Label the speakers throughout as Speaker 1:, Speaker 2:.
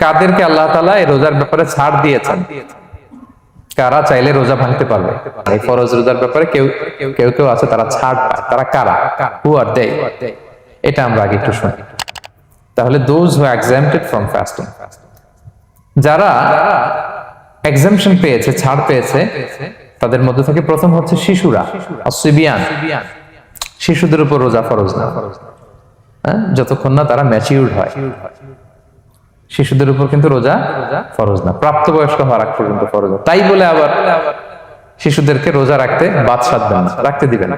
Speaker 1: কাদেরকে আল্লাহ তাআলা এই রোজার ব্যাপারে ছাড় দিয়েছেন, কারা চাইলে রোজা ভাঙতে পারবে। এই ফরজ রোজার ব্যাপারে কেউ কেউ আছে তারা ছাড় পায়, তারা কারা? হু আর দে? এটা আমরা আগে একটু শুনি। তাহলে দোজ হু এক্সাম্পটেড ফ্রম ফাস্টিং, যারা এক্সাম্পশন পেয়েছে, ছাড় পেয়েছে, তাদের মধ্যে থেকে প্রথম হচ্ছে শিশুরা, আসিবিয়ান, শিশুদের উপর রোজা ফরজ না, যতক্ষণ না তারা ম্যাচিউরড হয়। শিশুদের উপর কিন্তু রোজা ফরজ না, প্রাপ্তবয়স্ক হওয়ার আগ পর্যন্ত ফরজ না। তাই বলে আবার শিশুদেরকে রোজা রাখতে বাদ সাধবেন না, রাখতে দিবেন।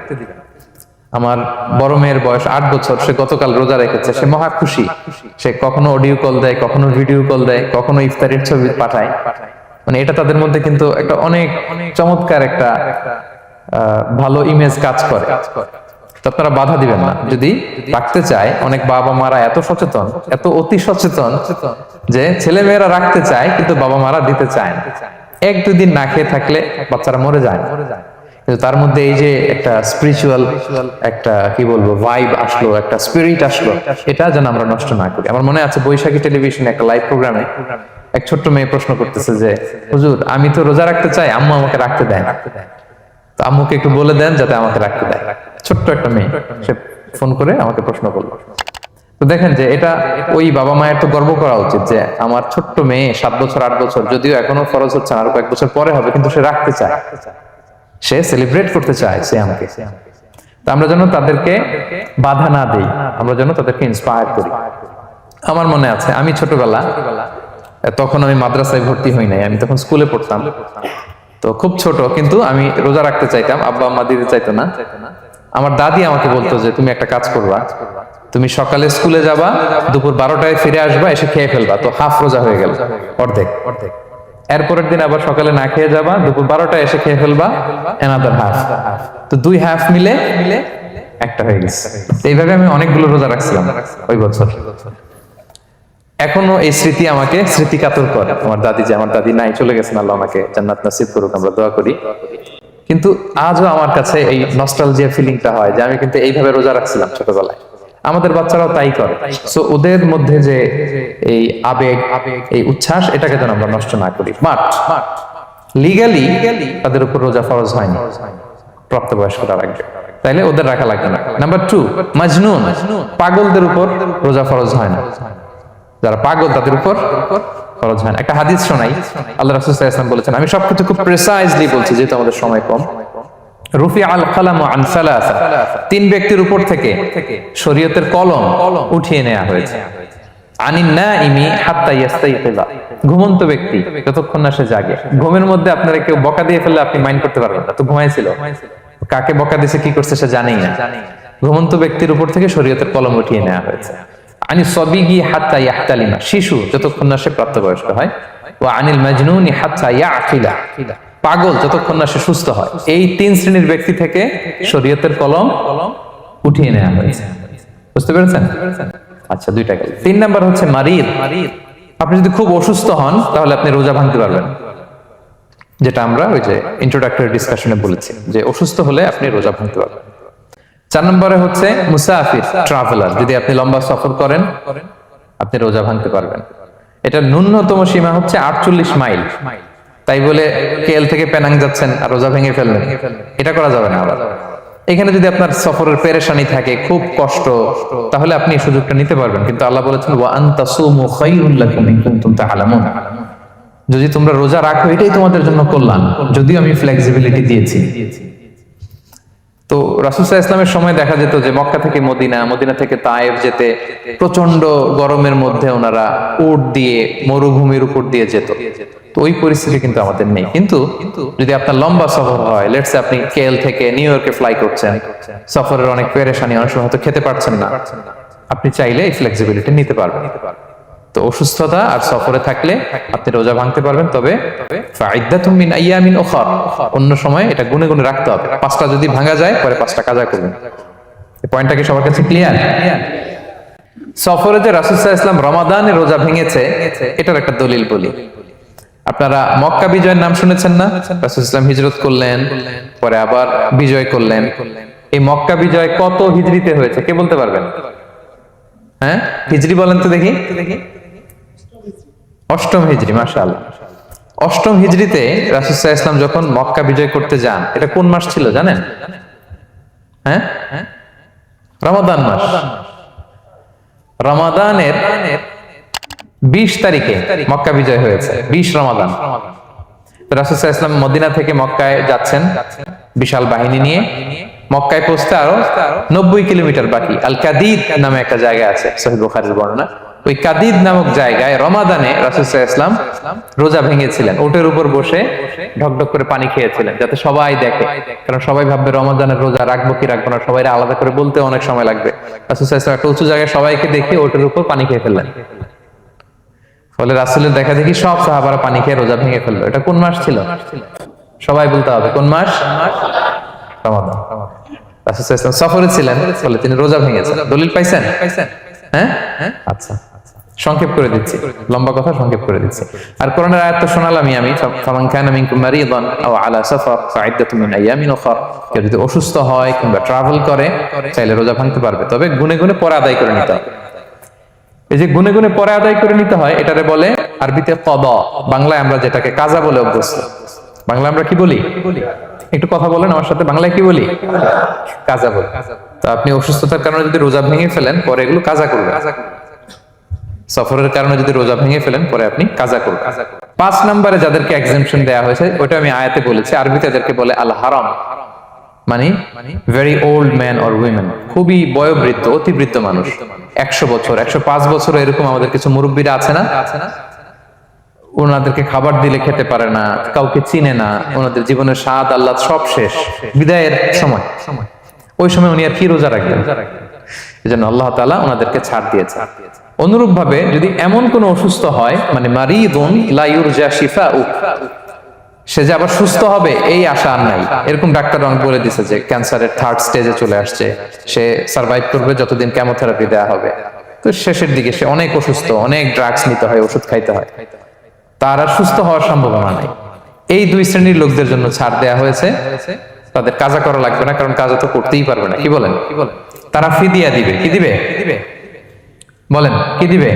Speaker 1: আমার বড় মেয়ের বয়স 8 বছর, সে গতকাল রোজা রেখেছে, সে মহা খুশি। সে কখনো অডিও কল দেয়, কখনো ভিডিও কল দেয়, কখনো ইফতারের ছবি পাঠায়। মানে এটা তাদের মধ্যে কিন্তু একটা অনেক চমৎকার একটা ভালো ইমেজ কাজ করে। তো আপনারা বাধা দিবেন না। যদি রাখতে চায়, অনেক বাবা মারা এত সচেতন, এত অতি সচেতন যে ছেলে মেয়েরা রাখতে চায় কিন্তু বাবা মারা দিতে চায় না। 1-2 দিন না খেয়ে থাকলে বাচ্চারা মরে যায় না, কিন্তু তার মধ্যে এই যে একটা স্পিরিচুয়াল একটা কি বলবো ভাইব আসলো, একটা স্পিরিট আসলো, এটা যেন আমরা নষ্ট না করি। আমার মনে আছে বৈশাখী টেলিভিশনে একটা লাইভ প্রোগ্রামে এক ছোট্ট মেয়ে প্রশ্ন করতেছে যে, হুজুর আমি তো রোজা রাখতে চাই, আম্মু আমাকে রাখতে দেয় না, তো আম্মুকে একটু বলে দেন যাতে আমাকে রাখতে দেয়। ছোট্ট একটা মেয়ে, সে ফোন করে আমাকে প্রশ্ন করলো। তো দেখেন যে এটা ওই বাবা মায়ের তো গর্ব করা উচিত যে আমার ছোট্ট মেয়ে 7 বছর 8 বছর, যদিও এখনো ফরজ হচ্ছে না, আর কয়েক বছর পরে হবে, কিন্তু সে রাখতে চায়, সে সেলিব্রেট করতে চায় সিয়ামকে। তো আমরা যেন তাদেরকে বাধা না দেই, আমরা যেন তাদেরকে ইন্সপায়ার করি। আমার মনে আছে আমি ছোটবেলা, তখন আমি মাদ্রাসায় ভর্তি হই নাই, আমি তখন স্কুলে পড়তাম, তো খুব ছোট, কিন্তু আমি রোজা রাখতে চাইতাম, আব্বা আম্মা দিতে চাইতো না। আমার দাদি আমাকে বলতো যে তুমি একটা কাজ করবা, তুমি সকালে স্কুলে যাবা, দুপুর 12টায় ফিরে আসবা, এসে খেয়ে ফেলবা, তো হাফ রোজা হয়ে গেল, অর্ধেক। এরপরের দিন আবার সকালে না খেয়ে যাবা, দুপুর 12টায় এসে খেয়ে ফেলবা, এনাদার হাফ, তো 2 হাফ মিলে একটা হয়ে গেছে। এইভাবে আমি অনেকগুলো রোজা রাখছিলাম ওই বছর। এখনো এই স্মৃতি আমাকে স্মৃতিকাতর করে। আমার দাদি, যে আমার দাদি নাই, চলে গেছেন, আল্লাহ আমাকে জান্নাত নসিব করুক, আমরা দোয়া করি। কিন্তু আজও আমার কাছে এই নস্টালজিয়া ফিলিংটা হয় যে আমি কিন্তু এইভাবে রোজা রাখছিলাম ছোটবেলায়। আমাদের বাচ্চারাও তাই করে। সো ওদের মধ্যে যে এই আবেগ, এই উচ্ছ্বাস, এটাকে যেন আমরা নষ্ট না করি। বাট লিগালি তাদের উপর রোজা ফরজ হয়নি, প্রাপ্তবয়স্করা রাখবে, তাইলে ওদের রাখা লাগবে না। নাম্বার 2, মাজনুন, পাগলদের উপর রোজা ফরজ হয় না। যারা পাগল তাদের উপর ফরজ হয় না। একটা হাদিস শোনাই, আল্লাহ রাসূল সাল্লাল্লাহু আলাইহি ওয়াসাল্লাম বলেছেন, আমি সবকিছু খুব প্রিসাইজলি বলছি যেহেতু আমাদের সময় কম। রুফি আল কালাম আন সালাসা, 3 ব্যক্তির উপর থেকে শরীয়তের কলম উঠিয়ে নেওয়া হয়েছে। আনিন নাইমি হাত্তা ইয়াস্তাইকিযা, ঘুমন্ত ব্যক্তি যতক্ষণ না সে জাগে। ঘুমের মধ্যে আপনারা কেউ বকা দিয়ে ফেললে আপনি মাইন্ড করতে পারবেন না, তো ঘুমাইছিল, কাকে বকা দিয়েছে কি করছে সে জানেই না। ঘুমন্ত ব্যক্তির উপর থেকে শরীয়তের কলম উঠিয়ে নেওয়া হয়েছে। আনি সবিগি হাত্তা ইয়াহতালিমা, শিশু যতক্ষণ না সে প্রাপ্তবয়স্ক হয়। ওয়া আনিল মাজনুনি হাত্তা ইয়াকিলা, পাগল যতক্ষণ না সে সুস্থ হয়। এই 3 শ্রেণীর ব্যক্তি থেকে শরীয়তের কলম উঠিয়ে নেওয়া হয়েছে। বুঝতে পেরেছেন? আচ্ছা, 2টা গেল। 3 নাম্বার হচ্ছে মারিদ। আপনি যদি খুব অসুস্থ হন তাহলে আপনি রোজা ভাঙতে পারবেন, যেটা আমরা ওই যে ইন্ট্রোডাক্টরি ডিসকাশনে বলেছি যে অসুস্থ হলে আপনি রোজা ভাঙতে পারবেন। 4 নম্বরে হচ্ছে মুসাফির, ট্রাভেলার, যদি আপনি লম্বা সফর করেন আপনি রোজা ভাঙতে পারবেন। এটা ন্যূনতম সীমা হচ্ছে 48 মাইল। তাই বলে কেএল থেকে পেনাং যাচ্ছেন আর রোজা ভেঙে ফেললেন, এটা করা যাবে না। আবার এখানে যদি আপনার সফরের পেরেশানি থাকে, খুব কষ্ট, তাহলে আপনি এই সুযোগটা নিতে পারবেন। কিন্তু আল্লাহ বলেছেন ওয়া আনতাসুমু খায়রুল লাকুম ইন কুনতুম তা'লামুন, যদি তোমরা রোজা রাখো এটাই তোমাদের জন্য কল্যাণ, যদিও আমি ফ্লেক্সিবিলিটি দিয়েছি। তো রাসূল সাল্লাল্লাহু আলাইহি ওয়াসাল্লামের সময় দেখা যেত যে মক্কা থেকে মদিনা, মদিনা থেকে তায়েফ যেতে প্রচন্ড গরমের মধ্যে ওনারা উট দিয়ে মরুভূমির উপর দিয়ে যেত। তো ওই পরিস্থিতি কিন্তু আমাদের নেই। কিন্তু যদি আপনার লম্বা সফর হয়, লেটস সে আপনি কেএল থেকে নিউ ইয়র্কে ফ্লাই করছেন, সফরের অনেক পেরেশানি, অনেক সময় হয়তো খেতে পারছেন না, আপনি চাইলে এই ফ্লেক্সিবিলিটি নিতে পারবেন। তো অসুস্থতা আর সফরে থাকলে আপনি রোজা ভাঙতে পারবেন, তবে ফাইদ্দাতুম মিন আইয়ামিন উখর, অন্য সময় এটা গুনে গুনে রাখতে হবে। 5টা যদি ভাঙা যায় পরে 5টা কাজা করবেন। এই পয়েন্টটা কি সবার কাছে ক্লিয়ার? সফরে যে রাসূল সাল্লাল্লাহু আলাইহি ওয়াসাল্লাম রমাদানে রোজা ভেঙেছে, এটার একটা দলিল বলি। আপনারা মক্কা বিজয়ের নাম শুনেছেন না? রাসূল সাল্লাল্লাহু আলাইহি ওয়াসাল্লাম হিজরত করলেন, পরে আবার বিজয় করলেন। এই মক্কা বিজয় কত হিজরিতে হয়েছে কে বলতে পারবেন? হ্যাঁ, হিজরি বলেন তো দেখি। অষ্টম হিজরি, মাশাআল্লাহ। অষ্টম হিজরিতে রাসূল সাল্লাল্লাহু আলাইহি ওয়াসাল্লাম যখন মক্কা বিজয় করতে যান, এটা কোন মাস ছিল জানেন? হ্যাঁ, রমাদান মাস। রমাদানের 20 তারিখে মক্কা বিজয় হয়েছে, 20 রমাদান। রাসূল সাল্লাল্লাহু আলাইহি ওয়াসাল্লাম মদিনা থেকে মক্কায় যাচ্ছেন বিশাল বাহিনী নিয়ে। মক্কায় পৌঁছতে আরো 90 কিলোমিটার বাকি। আল কাদিদ নামে একটা জায়গা আছে, সহিহ বুখারীর বর্ণনা। ওই কাদিদ নামক জায়গায় রমাদানে রাসূল সাল্লাল্লাহু আলাইহি ওয়াসাল্লাম রোজা ভেঙেছিলেন, ওটের উপর বসে ঢকঢক করে পানি খেয়েছিলেন, যাতে সবাই দেখে। কারণ সবাই ভাববে রমাদানের রোজা রাখবো কি রাখবো না, সবাই আলাদা করে বলতে অনেক সময় লাগবে। রাসূল সাল্লাল্লাহু আলাইহি ওয়াসাল্লাম একটা উঁচু জায়গায় সবাইকে দেখে ওটের উপর পানি খেয়ে ফেললেন। ফলে রাসূলের দেখা দেখি সব সাহাবারা পানি খেয়ে রোজা ভেঙে ফেললো। এটা কোন মাস ছিল? সবাই বলতে হবে কোন মাস? রমাদান। রাসূল সাল্লাল্লাহু আলাইহি ওয়াসাল্লাম সফরে ছিলেন, ফলে তিনি রোজা ভেঙেছেন। দলিল পাইছেন? হ্যাঁ, আচ্ছা, সংক্ষেপ করে দিচ্ছি, লম্বা কথা সংক্ষেপ করে দিচ্ছি। আর কোরআনের আয়াত তো শোনালামই আমি, ফামান কানা মিনকুম মারিদান আও আলা সাফার ফাইদ্দাতুম মিন আইয়ামিন উখরা। কেউ যদি অসুস্থ হয় কিংবা ট্রাভেল করে, চাইলে রোজা ভাঙতে পারবে, তবে গুনে গুনে পরে আদায় করে নিতে হবে। এই যে গুনে গুনে পরে আদায় করে নিতে হয়, এটারে বলে আরবিতে কদা, বাংলায় আমরা যেটাকে কাজা বলে অভ্যস্ত। বাংলা আমরা কি বলি? একটু কথা বলেন আমার সাথে, বাংলায় কি বলি? কাজা বলি। তো আপনি অসুস্থতার কারণে যদি রোজা ভেঙে ফেলেন, পরে এগুলো কাজা করবেন। সফরের কারণে যদি রোজা ভেঙে ফেলেন, পরে আপনি কাজা করবেন। 5 নম্বরে যাদেরকে এক্সেমশন দেয়া হয়েছে, ওটা আমি আয়াতে বলেছি। আরবিতে এদেরকে বলে আল হারাম, মানে very old man or women, খুবই বয়োবৃদ্ধ, অতিবৃদ্ধ মানুষ। 100 বছর, 105 বছর, এরকম আমাদের কিছু মুরব্বীরা আছে না, ওনাদেরকে খাবার দিলে খেতে পারে না, কাউকে চিনে না, ওনাদের জীবনের স্বাদ আহ্লাদ সব শেষ, বিদায়ের সময়। ওই সময় উনি আর কি রোজা রাখবেন? এজন্য আল্লাহ তাআলা ওনাদেরকে ছাড় দিয়েছে। অনুরূপ ভাবে যদি এমন কোন অসুস্থ হয়, মানে মারিদুন লা ইউরজা শিফাউ, সে যে আবার সুস্থ হবে এই আশা আর নাই, এরকম ডাক্তার অনেক বলে দিছে যে ক্যান্সারের 3rd স্টেজে চলে আসছে, সে সার্ভাইভ করবে যতদিন কেমোথেরাপি দেওয়া হবে। তো শেষের দিকে সে অনেক অসুস্থ, অনেক ড্রাগস নিতে হয়, ওষুধ খাইতে হয়, তার আর সুস্থ হওয়ার সম্ভাবনা নাই। এই 2 শ্রেণীর লোকদের জন্য ছাড় দেয়া হয়েছে, তাদের কাজা করা লাগবে না, কারণ কাজা তো করতেই পারবে না। কি বলেন? তারা ফিদিয়া দিবে। কি দিবে? বলেন কি দিবে?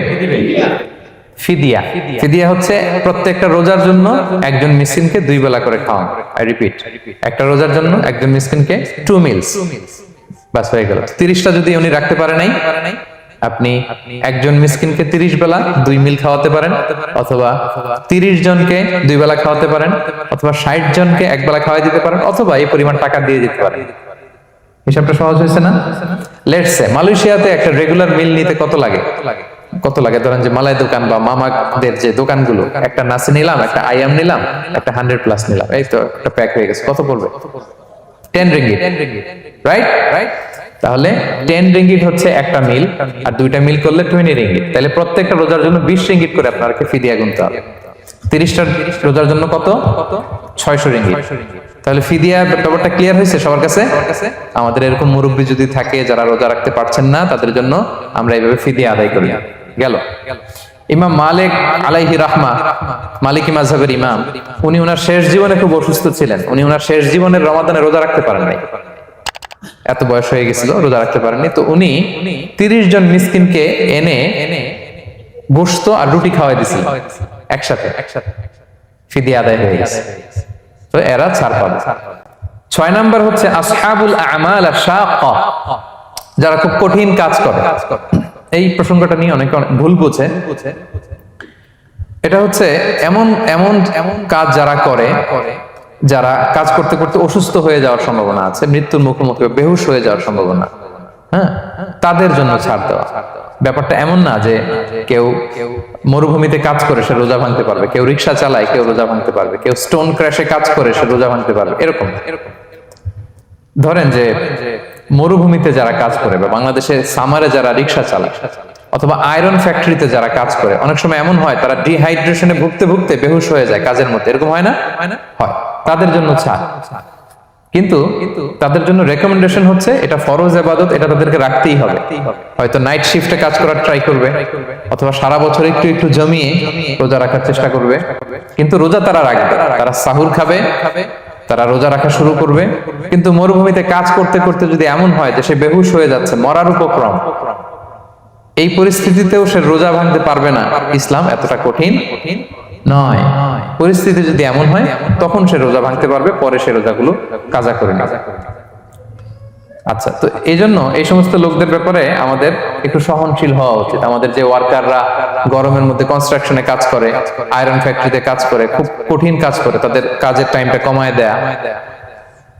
Speaker 1: ফিদিয়া। ফিদিয়া হচ্ছে প্রত্যেকটা রোজার জন্য একজন মিসকিনকে 2 বেলা করে খাওয়ান। আই রিপিট, একটা রোজার জন্য একজন মিসকিনকে 2 মিলস, বাস হয়ে গেল। 30টা যদি উনি রাখতে পারে নাই, আপনি একজন মিসকিনকে 30 বেলা 2 মিল খাওয়াতে পারেন, অথবা 30 জনকে 2 বেলা খাওয়াতে পারেন, অথবা 60 জনকে 1 বেলা খাওয়াই দিতে পারেন, অথবা এই পরিমাণ টাকা দিয়ে দিতে পারেন। হিসাবটা সহজ হয়েছে না? লেটস সে মালয়েশিয়াতে একটা রেগুলার মিল নিতে কত লাগে? ধরেন যে মালাই দোকান বা মামাদের যে দোকানগুলো, একটা নাসি নিলাম, একটা আইয়াম নিলাম, একটা 100 প্লাস নিলাম, এই তো একটা প্যাক হয়ে গেছে। কত পড়বে? 10 রিঙ্গিট, রাইট? তাহলে 10 রিঙ্গিট হচ্ছে একটা মিল, আর 2টা মিল করলে 20 রিঙ্গিট। তাহলে প্রত্যেকটা রোজার জন্য 20 রিঙ্গিট করে আপনাকে ফিদিয়া গুনতে হবে। 30টা রোজার জন্য কত? 600 রিঙ্গিট। তাহলে ফিদিয়া ব্যাপারটা ক্লিয়ার হয়েছে সবার কাছে? আমাদের এরকম মুরব্বী যদি থাকে যারা রোজা রাখতে পারছেন না, তাদের জন্য আমরা এইভাবে ফিদিয়া আদায় করি। গেল। ইমাম মালিক আলাইহি রাহমা, মালিকি মাযহাবের ইমাম, উনি ওনার শেষ জীবনে খুব অসুস্থ ছিলেন। উনি ওনার শেষ জীবনের রমাদানে রোজা রাখতে পারেন নাই, এত বয়স হয়ে গেছিল, রোজা রাখতে পারেননি। তো উনি 30 জন মিসকিনকে এনে গোশত আর রুটি খাওয়াই দিয়েছিলেন একসাথে, ফিদিয়া আদায় হয়ে গেছে। তো এরা ছাড় পাবে। 6 নাম্বার হচ্ছে আসহাবুল আমাল আশ-শাক্কা, যারা খুব কঠিন কাজ করে। এই প্রসঙ্গটা নিয়ে অনেকে ভুল বোঝে। এটা হচ্ছে এমন এমন এমন কাজ যারা করে, যারা কাজ করতে করতে অসুস্থ হয়ে যাওয়ার সম্ভাবনা আছে, মৃত্যুর মুখোমুখি, বেহুশ হয়ে যাওয়ার সম্ভাবনা, হ্যাঁ, তাদের জন্য ছাড় দেওয়া। ব্যাপারটা এমন না যে কেউ মরুভূমিতে কাজ করে সে রোজা ভাঙতে পারবে, কেউ রিক্সা চালায় কেউ রোজা ভাঙতে পারবে, কেউ স্টোন ক্র্যাশে কাজ করে সে রোজা ভাঙতে পারবে, এরকম। ধরেন যে মরুভূমিতে যারা কাজ করে, বা বাংলাদেশে সামারে যারা রিক্সা চালায়, অথবা আয়রন ফ্যাক্টরিতে যারা কাজ করে, অনেক সময় এমন হয় তারা ডিহাইড্রেশনে ভুগতে ভুগতে বেহুশ হয়ে যায় কাজের মধ্যে, এরকম হয় না? হয়। তাদের জন্য ছাড়, কিন্তু তাদের জন্য রেকমেন্ডেশন হচ্ছে এটা ফরজ ইবাদত, এটা তাদেরকে রাখতেই হবে। হয়তো নাইট শিফটে কাজ করার ট্রাই করবে, অথবা সারা বছর একটু একটু জমিয়ে রোজা রাখার চেষ্টা করবে, কিন্তু রোজা তারা রাখবে, তারা সাহুর খাবে, তারা রোজা রাখা শুরু করবে। কিন্তু মরুভূমিতে কাজ করতে করতে যদি এমন হয় যে সে বেহুশ হয়ে যাচ্ছে, মরার উপক্রম, এই পরিস্থিতিতেও সে রোজা ভাঙতে পারবে না, ইসলাম এতটা কঠিন নয়। পরিস্থিতি যদি এমন হয় তখন সে রোজা ভাঙতে পারবে, পরে সে রোজাগুলো কাজা করে নেবে। আচ্ছা, তো এই জন্য এই সমস্ত লোকদের ব্যাপারে আমাদের একটু সহনশীল হওয়া উচিত। আমাদের যে ওয়ার্কাররা গরমের মধ্যে কনস্ট্রাকশনে কাজ করে, আয়রন ফ্যাক্টরিতে কাজ করে, খুব কঠিন কাজ করে, তাদের কাজের টাইমটা কমায় দেয়া,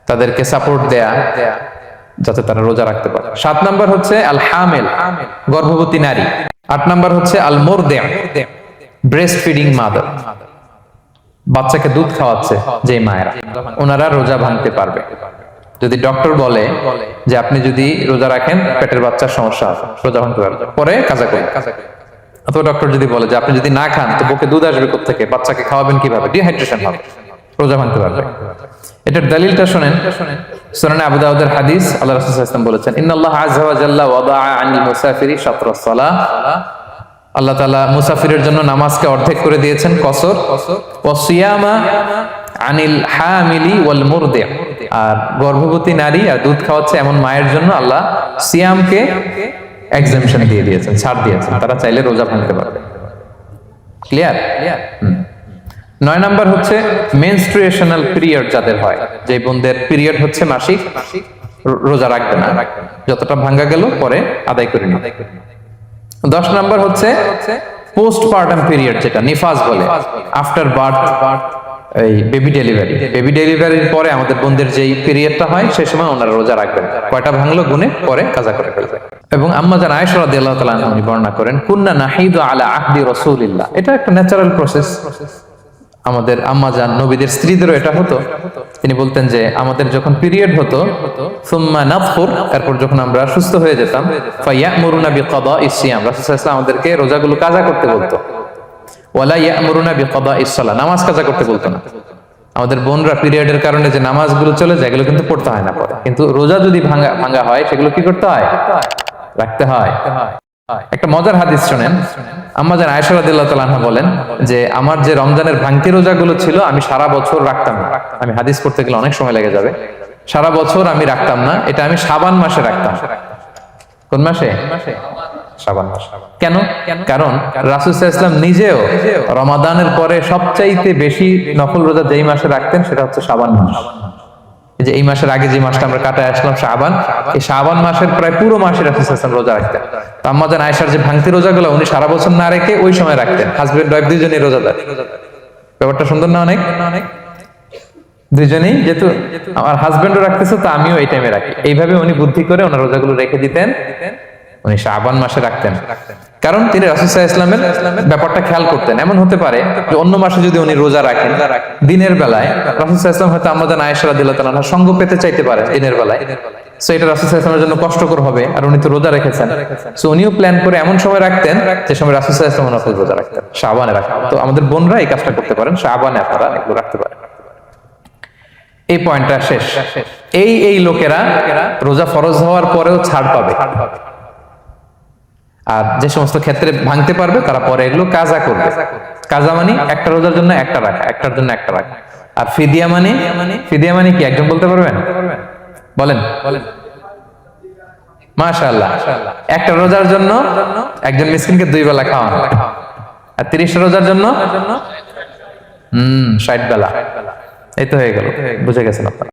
Speaker 1: তাদেরকে সাপোর্ট দেয়া, যাতে তারা রোজা রাখতে পারে। 7 নাম্বার হচ্ছে আল হামিল, গর্ভবতী নারী। 8 নাম্বার হচ্ছে আল মুরদিআ, ব্রেস্ট ফিডিং মাদার, বাচ্চাকে দুধ খাওয়াচ্ছে যে মায়েরা, ওনারা রোজা ভাঙতে পারবে। যদি ডক্টর বলে যে আপনি যদি রোজা রাখেন পেটের বাচ্চার সমস্যা হবে, রোজা ভাঙতে পারবে, পরে কাজা করবে। অথবা ডক্টর যদি বলে যে আপনি যদি না খান তো বুকে দুধ আসবে কোত্থেকে, বাচ্চাকে খাওয়াবেন কিভাবে, ডিহাইড্রেশন হবে, রোজা ভাঙতে পারবে। এটার দলিলটা শুনেন, সুনানে আবু দাউদের হাদিস, আল্লাহ রাসূল সাল্লাল্লাহু আলাইহি ওয়াসাল্লাম বলেছেন, ইন্নাল্লাহা আযজা ওয়া জাল্লা ওয়াদাআ আনিল মুসাফিরি শাতরাস সালাহ, আল্লাহ তাআলা মুসাফিরের জন্য নামাজকে অর্ধেক করে দিয়েছেন কসর, ওয়া সিয়ামা আনিল হামিলি ওয়াল মুরদি, আর গর্ভবতী নারী আর দুধ খাওয়াচ্ছে এমন মায়ের জন্য আল্লাহ সিয়ামকে এক্সাম্পশন দিয়ে দিয়েছেন, ছাড় দিয়েছেন, তারা চাইলে রোজা ভাঙতে পারবে। ক্লিয়ার? 9 নাম্বার হচ্ছে মেনস্ট্রুয়েশনাল পিরিয়ড যাদের হয়, যে বোনদের পিরিয়ড হচ্ছে মাসিক, রোজা রাখবে না, যতটা ভাঙ্গা গেল পরে আদায় করে নেবে। 10 নাম্বার হচ্ছে পোস্টপার্টাম পিরিয়ড, যেটা নিফাস বলে, আফটার বার্থ, এই বেবি ডেলিভারি, বেবি ডেলিভারির পরে আমাদের বোনদের যেই পিরিয়ডটা হয় সেই সময় ওনারা রোজা রাখবেন, কয়টা ভাঙলো গুনে পরে কাজা করে ফেলবে। এবং আম্মা জান আয়েশা রাদিয়াল্লাহু তাআলা আনহা উনি বর্ণনা করেন, কুন্না নাহিদু আলা আহদি রাসূলিল্লাহ, এটা একটা ন্যাচারাল প্রসেস, আমাদের আম্মা জান নবীদের স্ত্রীদেরও এটা হতো। তিনি বলতেন যে আমাদের যখন পিরিয়ড হতো, সুম্মা নাতফুর, এরপর যখন আমরা সুস্থ হয়ে যেতাম, ফায়ামুরুনা বিকাদাইস সিয়াম, রাসূল সাল্লাল্লাহু আলাইহি ওয়াসাল্লাম আমাদেরকে রোজাগুলো কাজা করতে বলতো, ওয়ালা ইয়ামুরুনা বিকাদাইস সালাহ, নামাজ কাজা করতে বলতো না। আমাদের বোনরা পিরিয়ডের কারণে যে নামাজগুলো চলে যায় এগুলো কিন্তু পড়তে হয় না পরে, কিন্তু রোজা যদি ভাঙা হয় সেগুলো কি করতে হয়, রাখতে হয়। একটা মজার হাদিস শুনেন, আম্মা জান আয়েশা রাদিয়াল্লাহু তাআলা আনহা বলেন যে আমার যে রমজানের ভাঙতি রোজাগুলো ছিল আমি সারা বছর রাখতাম না, আমি হাদিস করতে গেলে অনেক সময় লেগে যাবে, সারা বছর আমি রাখতাম না, এটা আমি শাবান মাসে রাখতাম। কোন মাসে? শাবান মাস। কেন? কারণ রাসূল সাল্লাল্লাহু আলাইহি ওয়াসাল্লাম নিজেও রমাদানের পরে সবচাইতে বেশি নফল রোজা যেই মাসে রাখতেন সেটা হচ্ছে শাবান মাস। যে এই মাসের আগে যে মাসটা আমরা কাটায় আসলাম শাবান, এই শাবান মাসের প্রায় পুরো মাসে রাসূল সাল্লাল্লাহু আলাইহি ওয়াসাল্লাম রোজা রাখতেন। তো আম্মা জান আয়েশার যে ভাঙতি রোজাগুলো উনি সারা বছর না রেখে ওই সময় রাখতেন, হাজবেন্ড ওয়াইফ দুইজনেই রোজাদার। ব্যাপারটা সুন্দর না অনেক? দুইজনেই, যেহেতু আমার হাজবেন্ডও রাখতেছে তো আমিও এই টাইমে রাখি, এইভাবে উনি বুদ্ধি করে ওনার রোজাগুলো রেখে দিতেন, উনি শাবান মাসে রাখতেন। কারণ তিনি রাসূল সাল্লাল্লাহু আলাইহি ওয়াসাল্লামের ব্যাপারটা খেয়াল করতেন। এমন হতে পারে যে অন্য মাসে যদি উনি রোজা রাখেন দিনের বেলায়, রাসূল সাল্লাল্লাহু আলাইহি ওয়াসাল্লাম হয়তো আম্মা জান আয়েশা রাদিয়াল্লাহু তাআলা আনহার সঙ্গ পেতে চাইতে পারে দিনের বেলায়, সো এটা রাসূল সাল্লাল্লাহু আলাইহি ওয়াসাল্লামের জন্য কষ্টকর হবে, আর উনি তো রোজা রেখেছেন, সো উনিও প্ল্যান করে এমন সময় রাখতেন যে সময় রাসূল সাল্লাল্লাহু আলাইহি ওয়াসাল্লাম নফল রোজা রাখতেন, শাবানে রাখতেন। তো আমাদের বোনরা এই কাজটা করতে পারেন, শাবানে আপনারা এগুলো রাখতে পারেন। এই পয়েন্টটা শেষ। এই লোকেরা রোজা ফরজ হওয়ার পরেও ছাড় পাবে, আর যে সমস্ত ক্ষেত্রে ভাঙতে পারবে তারা পরে এগুলো কাজা করবে। কাজা মানে একটা রোজার জন্য একটা রাখা, একটার জন্য একটা রাখা। আর ফিদিয়া মানে কি একজন বলতে পারবেন? বলেন। মাশাআল্লাহ, একটা রোজার জন্য একজন মিসকিনকে 2 বেলা খাওয়ানো, আর 30 রোজার জন্য 60 বেলা। এই তো হয়ে গেল, বুঝে গেছেন আপনারা।